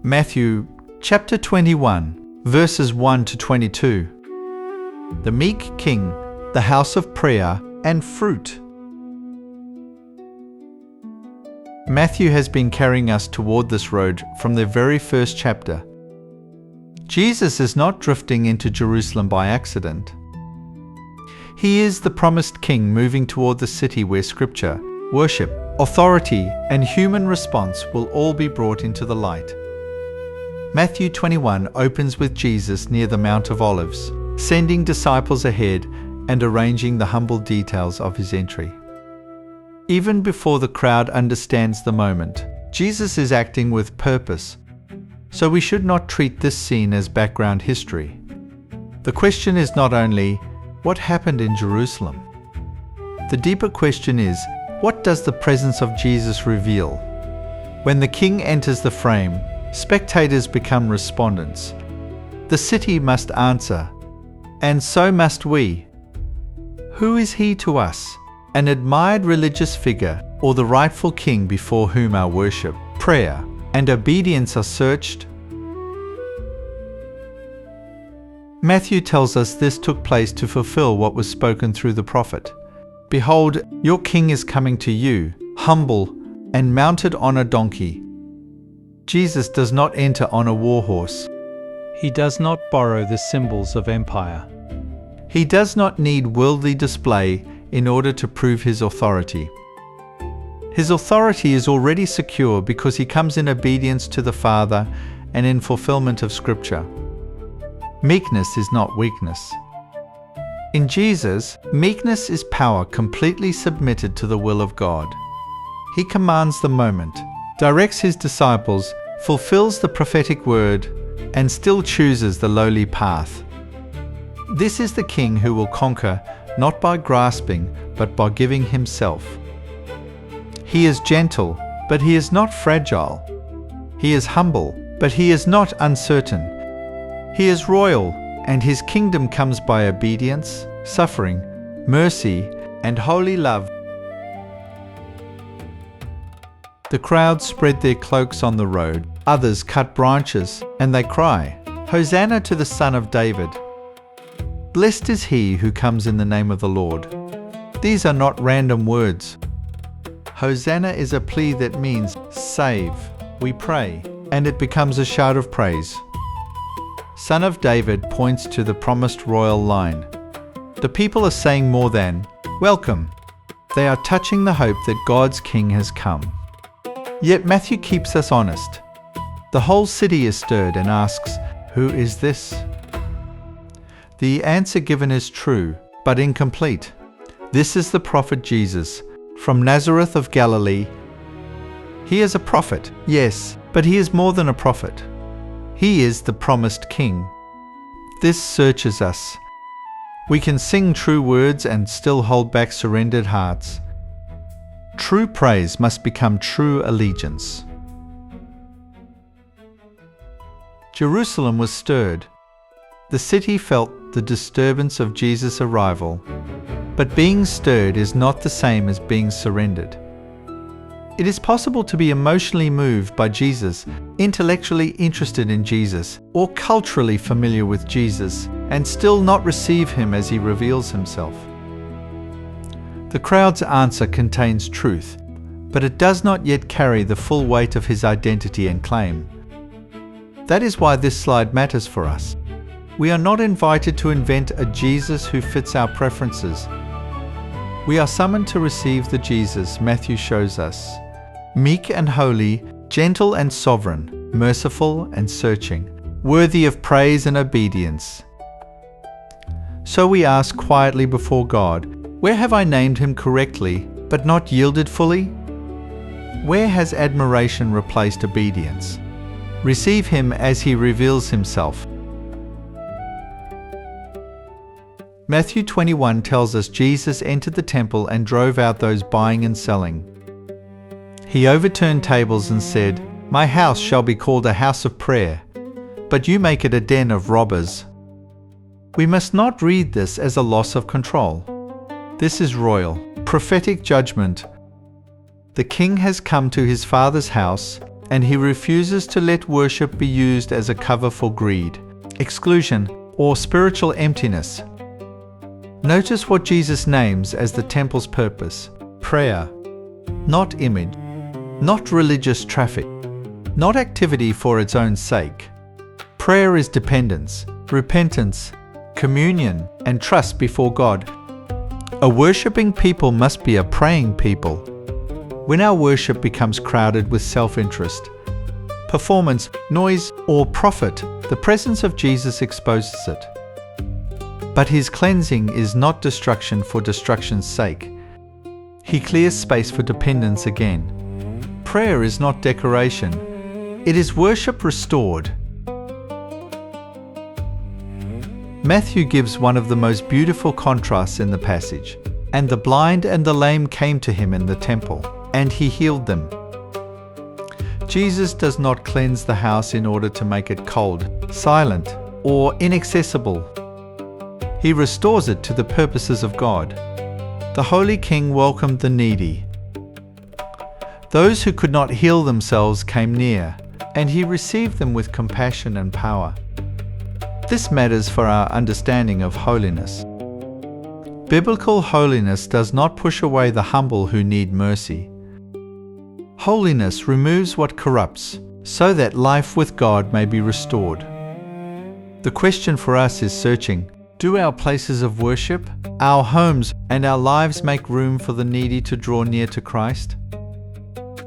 Matthew chapter 21, verses 1 to 22. The meek king, the house of prayer and fruit. Matthew has been carrying us toward this road from the very first chapter. Jesus is not drifting into Jerusalem by accident. He is the promised king moving toward the city where scripture, worship, authority, and human response will all be brought into the light. Matthew 21 opens with Jesus near the Mount of Olives, sending disciples ahead and arranging the humble details of his entry. Even before the crowd understands the moment, Jesus is acting with purpose, so we should not treat this scene as background history. The question is not only, what happened in Jerusalem? The deeper question is, what does the presence of Jesus reveal? When the king enters the frame, spectators become respondents. The city must answer, and so must we. Who is he to us? An admired religious figure, or the rightful king before whom our worship, prayer, and obedience are searched? Matthew tells us this took place to fulfill what was spoken through the prophet. Behold, your king is coming to you, humble and mounted on a donkey. Jesus does not enter on a war horse. He does not borrow the symbols of empire. He does not need worldly display in order to prove his authority. His authority is already secure because he comes in obedience to the Father and in fulfillment of Scripture. Meekness is not weakness. In Jesus, meekness is power completely submitted to the will of God. He commands the moment, directs his disciples, fulfills the prophetic word, and still chooses the lowly path. This is the King who will conquer not by grasping, but by giving himself. He is gentle, but he is not fragile. He is humble, but he is not uncertain. He is royal, and his kingdom comes by obedience, suffering, mercy, and holy love. The crowd spread their cloaks on the road, others cut branches, and they cry, Hosanna to the Son of David. Blessed is he who comes in the name of the Lord. These are not random words. Hosanna is a plea that means save, we pray, and it becomes a shout of praise. Son of David points to the promised royal line. The people are saying more than, welcome. They are touching the hope that God's King has come. Yet Matthew keeps us honest. The whole city is stirred and asks, who is this? The answer given is true, but incomplete. This is the prophet Jesus, from Nazareth of Galilee. He is a prophet, yes, but he is more than a prophet. He is the promised King. This searches us. We can sing true words and still hold back surrendered hearts. True praise must become true allegiance. Jerusalem was stirred. The city felt the disturbance of Jesus' arrival. But being stirred is not the same as being surrendered. It is possible to be emotionally moved by Jesus, intellectually interested in Jesus, or culturally familiar with Jesus, and still not receive him as he reveals himself. The crowd's answer contains truth, but it does not yet carry the full weight of his identity and claim. That is why this slide matters for us. We are not invited to invent a Jesus who fits our preferences. We are summoned to receive the Jesus Matthew shows us. Meek and holy, gentle and sovereign, merciful and searching, worthy of praise and obedience. So we ask quietly before God, where have I named him correctly, but not yielded fully? Where has admiration replaced obedience? Receive him as he reveals himself. Matthew 21 tells us Jesus entered the temple and drove out those buying and selling. He overturned tables and said, My house shall be called a house of prayer, but you make it a den of robbers. We must not read this as a loss of control. This is royal, prophetic judgment. The king has come to his Father's house, and he refuses to let worship be used as a cover for greed, exclusion, or spiritual emptiness. Notice what Jesus names as the temple's purpose: prayer, not image, not religious traffic, not activity for its own sake. Prayer is dependence, repentance, communion, and trust before God. A worshipping people must be a praying people. When our worship becomes crowded with self-interest, performance, noise, or profit, the presence of Jesus exposes it. But his cleansing is not destruction for destruction's sake. He clears space for dependence again. Prayer is not decoration. It is worship restored. Matthew gives one of the most beautiful contrasts in the passage. And the blind and the lame came to him in the temple, and he healed them. Jesus does not cleanse the house in order to make it cold, silent, or inaccessible. He restores it to the purposes of God. The Holy King welcomed the needy. Those who could not heal themselves came near, and he received them with compassion and power. This matters for our understanding of holiness. Biblical holiness does not push away the humble who need mercy. Holiness removes what corrupts, so that life with God may be restored. The question for us is searching: do our places of worship, our homes, and our lives make room for the needy to draw near to Christ?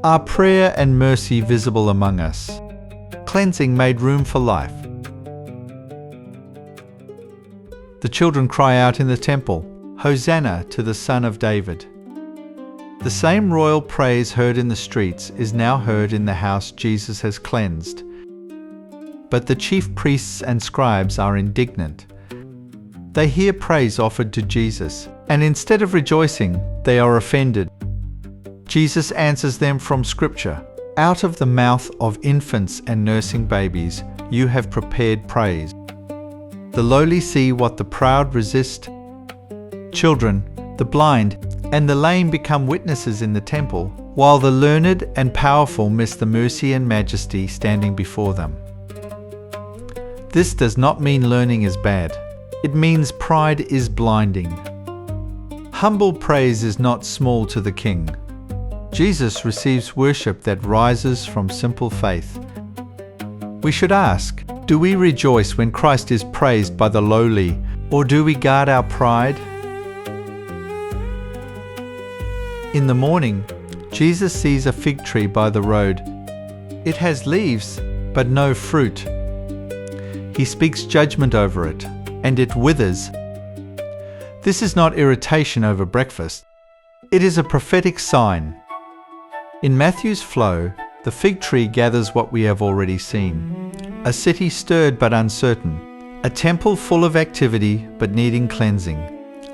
Are prayer and mercy visible among us? Cleansing made room for life. The children cry out in the temple, "Hosanna to the Son of David." The same royal praise heard in the streets is now heard in the house Jesus has cleansed. But the chief priests and scribes are indignant. They hear praise offered to Jesus, and instead of rejoicing, they are offended. Jesus answers them from Scripture, "Out of the mouth of infants and nursing babies, you have prepared praise. The lowly see what the proud resist. Children, the blind, and the lame become witnesses in the temple, while the learned and powerful miss the mercy and majesty standing before them." This does not mean learning is bad. It means pride is blinding. Humble praise is not small to the King. Jesus receives worship that rises from simple faith. We should ask, do we rejoice when Christ is praised by the lowly, or do we guard our pride? In the morning, Jesus sees a fig tree by the road. It has leaves, but no fruit. He speaks judgment over it, and it withers. This is not irritation over breakfast. It is a prophetic sign. In Matthew's flow, the fig tree gathers what we have already seen. A city stirred but uncertain. A temple full of activity but needing cleansing.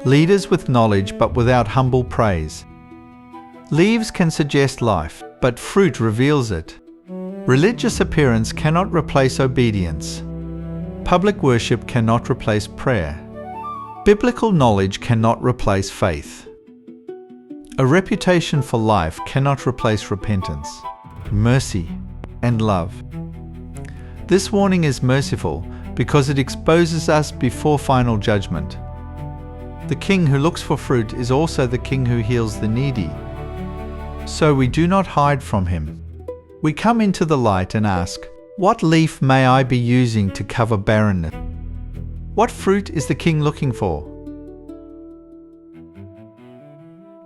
Leaders with knowledge but without humble praise. Leaves can suggest life, but fruit reveals it. Religious appearance cannot replace obedience. Public worship cannot replace prayer. Biblical knowledge cannot replace faith. A reputation for life cannot replace repentance, mercy, and love. This warning is merciful because it exposes us before final judgment. The King who looks for fruit is also the King who heals the needy. So we do not hide from him. We come into the light and ask, "What leaf may I be using to cover barrenness? What fruit is the King looking for?"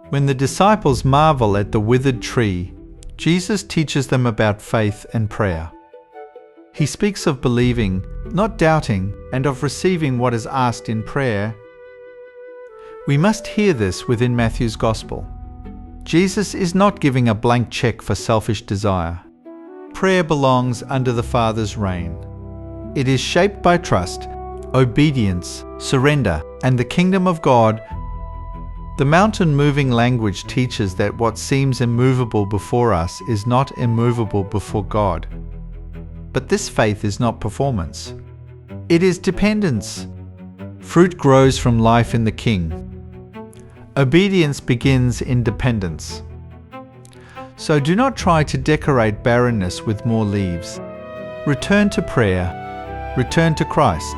When the disciples marvel at the withered tree, Jesus teaches them about faith and prayer. He speaks of believing, not doubting, and of receiving what is asked in prayer. We must hear this within Matthew's Gospel. Jesus is not giving a blank check for selfish desire. Prayer belongs under the Father's reign. It is shaped by trust, obedience, surrender, and the kingdom of God. The mountain-moving language teaches that what seems immovable before us is not immovable before God. But this faith is not performance. It is dependence. Fruit grows from life in the King. Obedience begins in dependence. So do not try to decorate barrenness with more leaves. Return to prayer. Return to Christ.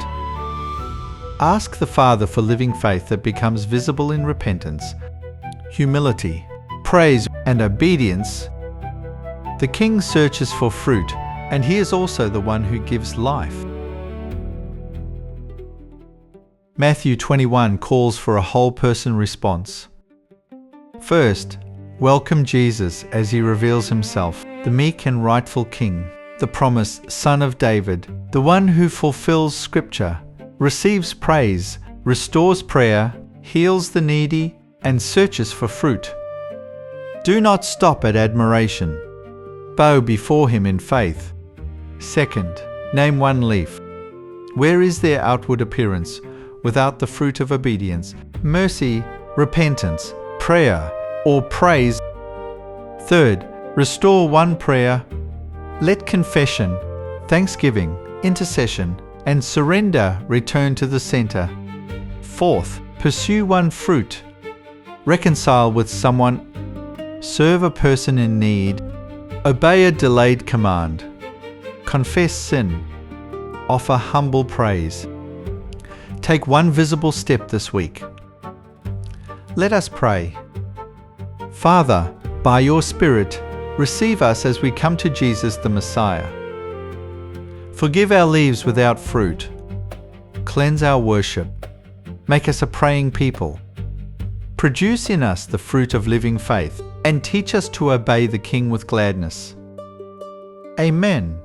Ask the Father for living faith that becomes visible in repentance, humility, praise, and obedience. The King searches for fruit, and He is also the one who gives life. Matthew 21 calls for a whole person response. First, welcome Jesus as He reveals Himself, the meek and rightful King, the promised Son of David, the one who fulfills Scripture, receives praise, restores prayer, heals the needy, and searches for fruit. Do not stop at admiration. Bow before Him in faith. Second, name one leaf. Where is their outward appearance without the fruit of obedience, mercy, repentance, prayer, or praise? Third, restore one prayer. Let confession, thanksgiving, intercession, and surrender return to the center. Fourth, pursue one fruit. Reconcile with someone. Serve a person in need. Obey a delayed command. Confess sin. Offer humble praise. Take one visible step this week. Let us pray. Father, by your Spirit, receive us as we come to Jesus the Messiah. Forgive our leaves without fruit. Cleanse our worship. Make us a praying people. Produce in us the fruit of living faith, and teach us to obey the King with gladness. Amen.